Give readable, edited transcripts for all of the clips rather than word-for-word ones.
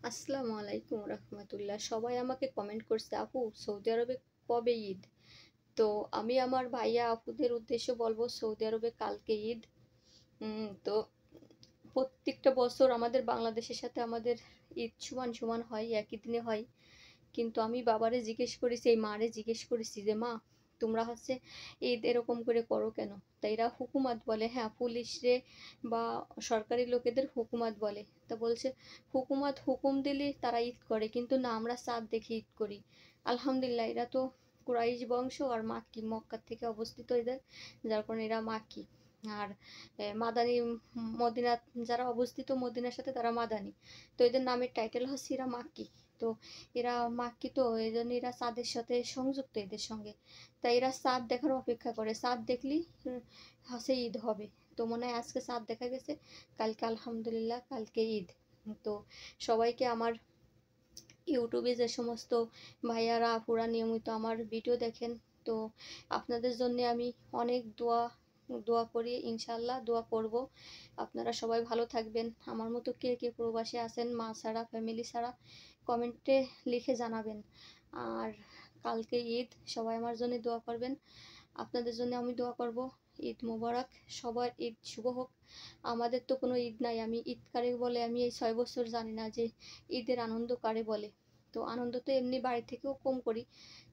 আসসালামু আলাইকুম রহমতুল্লাহ। সবাই আমাকে কমেন্ট করছে, আপু সৌদি আরবে কবে ঈদ? তো আমি আমার ভাইয়া আপুদের উদ্দেশ্যে বলবো, সৌদি আরবে কালকে ঈদ। তো প্রত্যেকটা বছর আমাদের বাংলাদেশের সাথে আমাদের ঈদ সমান সমান হয়, একই দিনে হয়। কিন্তু আমি বাবারে জিজ্ঞেস করেছি, এই মারে জিজ্ঞেস করেছি যে মা, তোমরা হচ্ছে ঈদ এরকম করে করো কেন? তা এরা হুকুমাত বলে, হ্যাঁ পুলিশ রে বা সরকারি লোকেদের হুকুমাত বলে। তা বলছে হুকুমাত হুকুম দিলে তারা ঈদ করে, কিন্তু না আমরা চাঁদ দেখে ঈদ করি। আলহামদুলিল্লাহ, এরা তো কুরাইশ বংশ আর মাক্কি, মক্কার থেকে অবস্থিত এদের, যার কারণে এরা মাক্কি। আর মাদানী মদিনা যারা অবস্থিত মদিনার সাথে তারা মাদানী। তো এদের নামের টাইটেল হচ্ছে এরা মাক্কি। তো এরা মাক্কি, তো এই জন্য এরা চাঁদের সাথে সংযুক্ত এদের সঙ্গে। তাই এরা চাঁদ দেখার অপেক্ষা করে, চাঁদ দেখলেই হাসে ঈদ হবে। তো মনে হয় আজকে চাঁদ দেখা গেছে, কালকে আলহামদুলিল্লাহ কালকে ঈদ। তো সবাইকে আমার ইউটিউবে যে সমস্ত ভাইয়ারা আপুরা নিয়মিত আমার ভিডিও দেখেন, তো আপনাদের জন্য আমি অনেক দোয়া দোয়া করি, ইনশাল্লাহ দোয়া করব। আপনারা সবাই ভালো থাকবেন। আমার মতো কে কে প্রবাসে আছেন, মা ছাড়া ফ্যামিলি ছাড়া, কমেন্টে লিখে জানাবেন। আর কালকে ঈদ, সবাই আমার জন্য দোয়া করবেন। আপনাদের জন্য আমি দোয়া করব। ঈদ মোবারক, সবার ঈদ শুভ হোক। আমাদের তো কোনো ঈদ নাই, আমি ঈদ কারে বলে আমি এই 6 বছর জানি না যে ঈদের আনন্দ কারে বলে। তো আনন্দ তো এমনি বাড়ি থেকেও কম করি,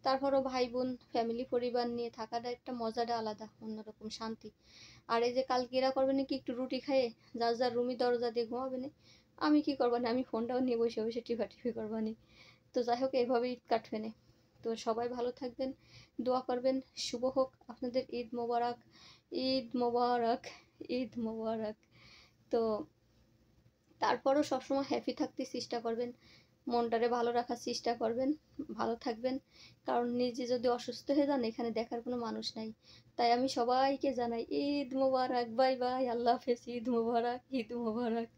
তারপরও ভাই বোন ফ্যামিলি পরিবার নিয়ে থাকাটা একটা মজাটা আলাদা, অন্যরকম শান্তি। আর এই যে কালকে এরা করবে নাকি একটু রুটি খাইয়ে যার যার রুমি দরজা দিয়ে ঘুমাবে না, আমি কি করবো না, আমি ফোনটাও নিয়ে বসে বসে টিপি করবানি। তো যাই হোক, এইভাবে ঈদ কাটবে না। তো সবাই ভালো থাকবেন, দোয়া করবেন, শুভ হোক আপনাদের ঈদ মোবারক। ঈদ মোবারক, ঈদ মোবারক। তো তারপরও সবসময় হ্যাপি থাকতে চেষ্টা করবেন, মনটারে ভালো রাখার চেষ্টা করবেন, ভালো থাকবেন। কারণ নিজে যদি অসুস্থ হয়ে যান, এখানে দেখার কোনো মানুষ নাই। তাই আমি সবাইকে জানাই ঈদ মোবারক, বাই বাই, আল্লাহ হাফেজ, ঈদ মোবারক, ঈদ মোবারক।